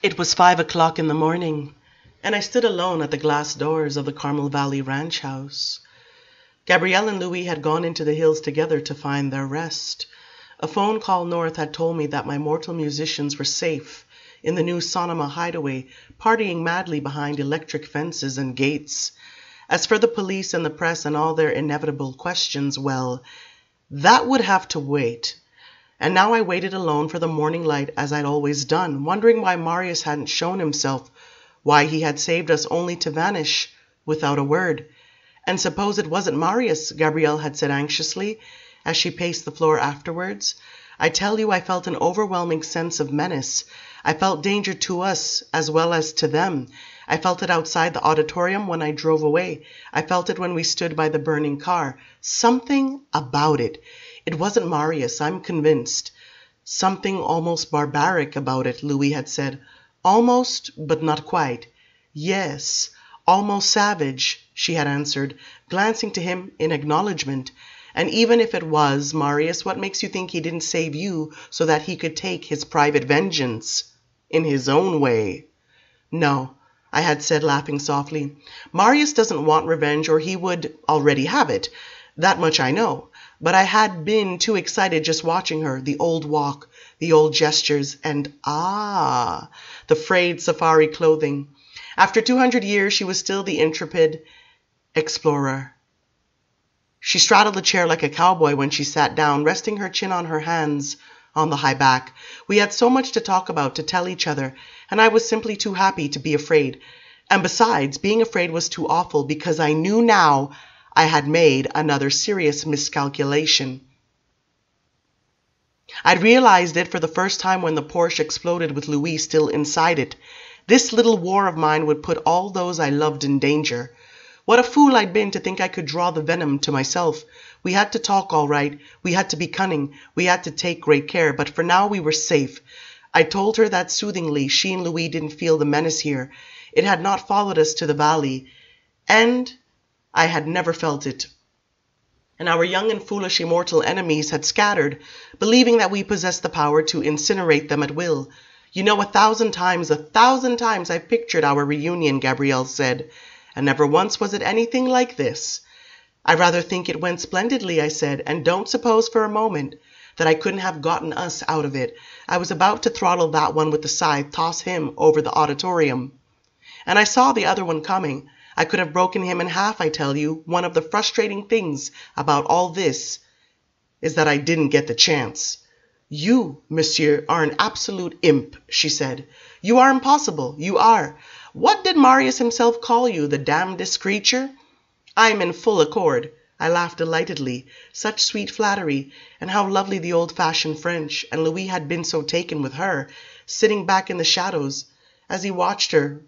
It was 5 o'clock in the morning, and I stood alone at the glass doors of the Carmel Valley ranch house. Gabrielle and Louis had gone into the hills together to find their rest. A phone call north had told me that my mortal musicians were safe in the new Sonoma hideaway, partying madly behind electric fences and gates. As for the police and the press and all their inevitable questions, well, that would have to wait. And now I waited alone for the morning light as I'd always done, wondering why Marius hadn't shown himself, why he had saved us only to vanish without a word. And suppose it wasn't Marius, Gabrielle had said anxiously, as she paced the floor afterwards. I tell you, I felt an overwhelming sense of menace. I felt danger to us as well as to them. I felt it outside the auditorium when I drove away. I felt it when we stood by the burning car. Something about it. It wasn't Marius, I'm convinced. Something almost barbaric about it, Louis had said. Almost, but not quite. Yes, almost savage, she had answered, glancing to him in acknowledgement. And even if it was Marius, what makes you think he didn't save you so that he could take his private vengeance in his own way? No, I had said, laughing softly. Marius doesn't want revenge, or he would already have it. That much I know. But I had been too excited just watching her, the old walk, the old gestures, and the frayed safari clothing. After 200 years, she was still the intrepid explorer. She straddled the chair like a cowboy when she sat down, resting her chin on her hands on the high back. We had so much to talk about, to tell each other, and I was simply too happy to be afraid. And besides, being afraid was too awful, because I knew now I had made another serious miscalculation. I'd realized it for the first time when the Porsche exploded with Louis still inside it. This little war of mine would put all those I loved in danger. What a fool I'd been to think I could draw the venom to myself. We had to talk all right. We had to be cunning. We had to take great care. But for now we were safe. I told her that soothingly. She and Louis didn't feel the menace here. It had not followed us to the valley. And I had never felt it. And our young and foolish immortal enemies had scattered, believing that we possessed the power to incinerate them at will. You know, 1,000 times I pictured our reunion, Gabrielle said, and never once was it anything like this. I rather think it went splendidly, I said, and don't suppose for a moment that I couldn't have gotten us out of it. I was about to throttle that one with the scythe, toss him over the auditorium. And I saw the other one coming. I could have broken him in half, I tell you. One of the frustrating things about all this is that I didn't get the chance. You, monsieur, are an absolute imp, she said. You are impossible. You are. What did Marius himself call you, the damnedest creature? I am in full accord. I laughed delightedly. Such sweet flattery, and how lovely the old-fashioned French, and Louis had been so taken with her, sitting back in the shadows, as he watched her,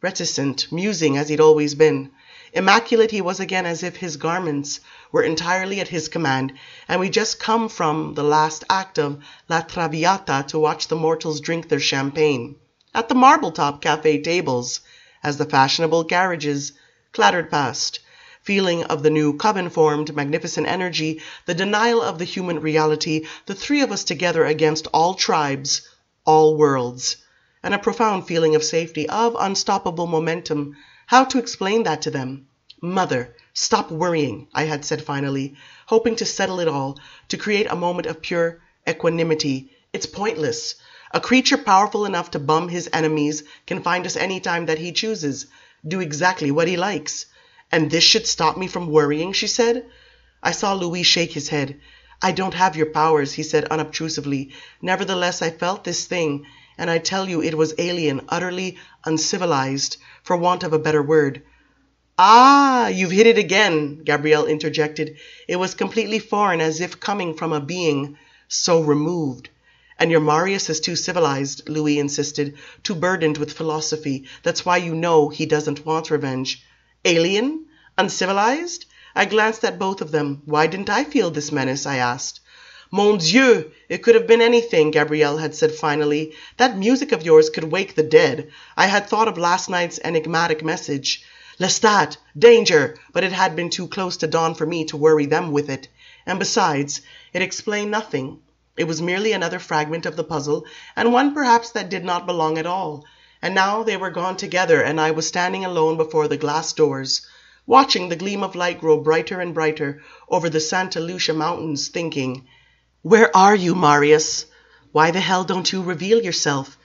reticent, musing as he'd always been. Immaculate he was again, as if his garments were entirely at his command, and we just come from the last act of La Traviata to watch the mortals drink their champagne at the marble-top cafe tables, as the fashionable carriages clattered past. Feeling of the new coven-formed, magnificent energy, the denial of the human reality, the three of us together against all tribes, all worlds, and a profound feeling of safety, of unstoppable momentum. How to explain that to them? Mother, stop worrying, I had said finally, hoping to settle it all, to create a moment of pure equanimity. It's pointless. A creature powerful enough to bum his enemies can find us any time that he chooses, do exactly what he likes. And this should stop me from worrying, she said. I saw Louis shake his head. I don't have your powers, he said unobtrusively. Nevertheless, I felt this thing, and I tell you it was alien, utterly uncivilized, for want of a better word. Ah, you've hit it again, Gabrielle interjected. It was completely foreign, as if coming from a being so removed. And your Marius is too civilized, Louis insisted, too burdened with philosophy. That's why you know he doesn't want revenge. Alien? Uncivilized? I glanced at both of them. Why didn't I feel this menace? I asked. Mon Dieu! It could have been anything, Gabrielle had said finally. That music of yours could wake the dead. I had thought of last night's enigmatic message. Lestat! Danger! But it had been too close to dawn for me to worry them with it. And besides, it explained nothing. It was merely another fragment of the puzzle, and one perhaps that did not belong at all. And now they were gone together, and I was standing alone before the glass doors, watching the gleam of light grow brighter and brighter over the Santa Lucia mountains, thinking, "Where are you, Marius? Why the hell don't you reveal yourself?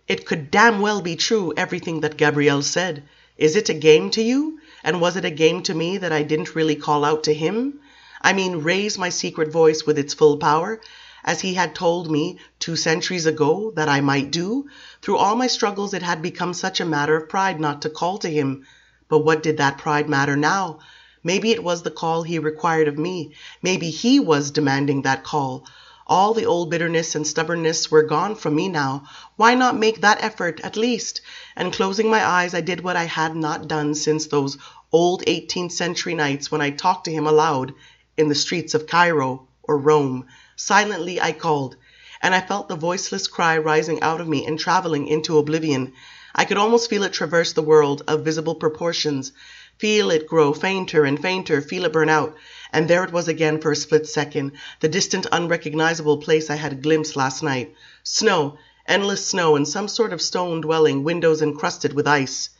It could damn well be true, everything that Gabrielle said. Is it a game to you? And was it a game to me that I didn't really call out to him? I mean, raise my secret voice with its full power, as he had told me 2 centuries ago that I might do? Through all my struggles it had become such a matter of pride not to call to him. But what did that pride matter now? Maybe it was the call he required of me. Maybe he was demanding that call. All the old bitterness and stubbornness were gone from me now. Why not make that effort at least? And closing my eyes, I did what I had not done since those old 18th century nights when I talked to him aloud in the streets of Cairo or Rome. Silently I called, and I felt the voiceless cry rising out of me and traveling into oblivion. I could almost feel it traverse the world of visible proportions, feel it grow fainter and fainter, feel it burn out. And there it was again for a split second, the distant, unrecognizable place I had glimpsed last night. Snow, endless snow, and some sort of stone dwelling, windows encrusted with ice.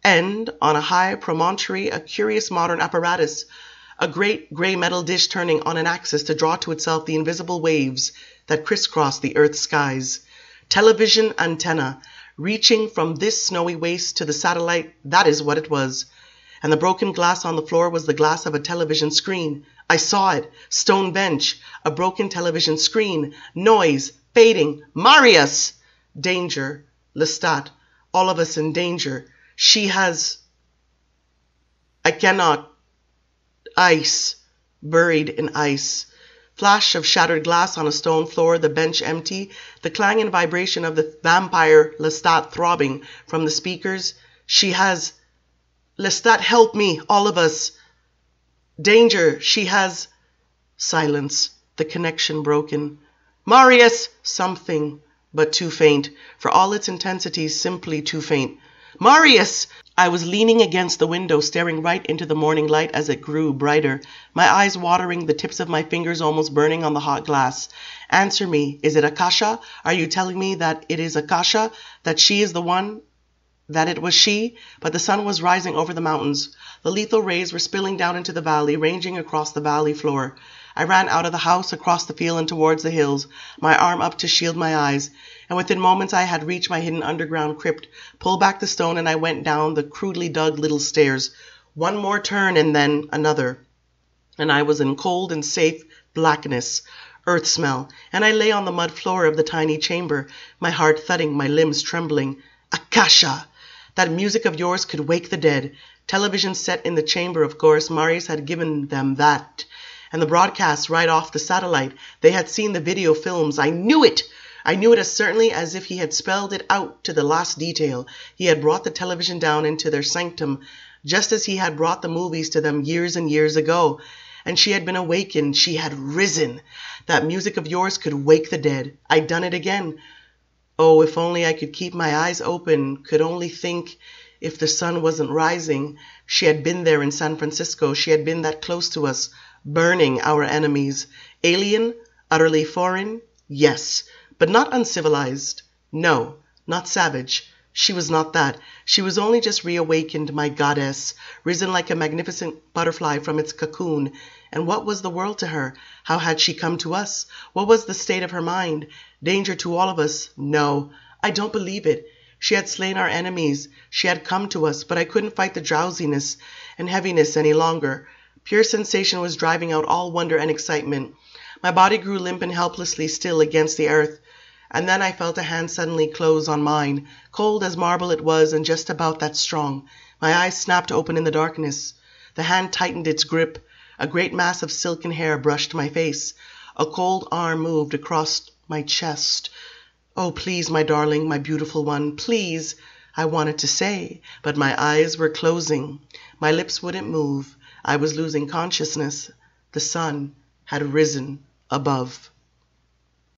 And on a high promontory, a curious modern apparatus, a great gray metal dish turning on an axis to draw to itself the invisible waves that crisscross the earth's skies. Television antenna, reaching from this snowy waste to the satellite, that is what it was. And the broken glass on the floor was the glass of a television screen. I saw it. Stone bench. A broken television screen. Noise. Fading. Marius! Danger. Lestat. All of us in danger. She has... I cannot... Ice. Buried in ice. Flash of shattered glass on a stone floor, the bench empty, the clang and vibration of the vampire Lestat throbbing from the speakers. She has... Lestat, help me, all of us. Danger, she has... Silence, the connection broken. Marius! Something, but too faint. For all its intensity, simply too faint. Marius! I was leaning against the window, staring right into the morning light as it grew brighter, my eyes watering, the tips of my fingers almost burning on the hot glass. Answer me, is it Akasha? Are you telling me that it is Akasha? That she is the one? That it was she? But the sun was rising over the mountains. The lethal rays were spilling down into the valley, ranging across the valley floor. I ran out of the house, across the field and towards the hills, my arm up to shield my eyes. And within moments I had reached my hidden underground crypt, pulled back the stone, and I went down the crudely dug little stairs. One more turn and then another. And I was in cold and safe blackness, earth smell, and I lay on the mud floor of the tiny chamber, my heart thudding, my limbs trembling. Akasha! That music of yours could wake the dead. Television set in the chamber, of course. Marius had given them that. And the broadcast right off the satellite. They had seen the video films. I knew it! I knew it as certainly as if he had spelled it out to the last detail. He had brought the television down into their sanctum, just as he had brought the movies to them years and years ago. And she had been awakened. She had risen. That music of yours could wake the dead. I'd done it again. Oh, if only I could keep my eyes open, could only think if the sun wasn't rising. She had been there in San Francisco. She had been that close to us, burning our enemies. Alien? Utterly foreign? Yes. But not uncivilized. No, not savage. She was not that. She was only just reawakened, my goddess, risen like a magnificent butterfly from its cocoon. And what was the world to her? How had she come to us? What was the state of her mind? Danger to all of us? No, I don't believe it. She had slain our enemies. She had come to us, but I couldn't fight the drowsiness and heaviness any longer. Pure sensation was driving out all wonder and excitement. My body grew limp and helplessly still against the earth. And then I felt a hand suddenly close on mine. Cold as marble it was, and just about that strong. My eyes snapped open in the darkness. The hand tightened its grip. A great mass of silken hair brushed my face. A cold arm moved across my chest. Oh, please, my darling, my beautiful one, please, I wanted to say, but my eyes were closing. My lips wouldn't move. I was losing consciousness. The sun had risen above.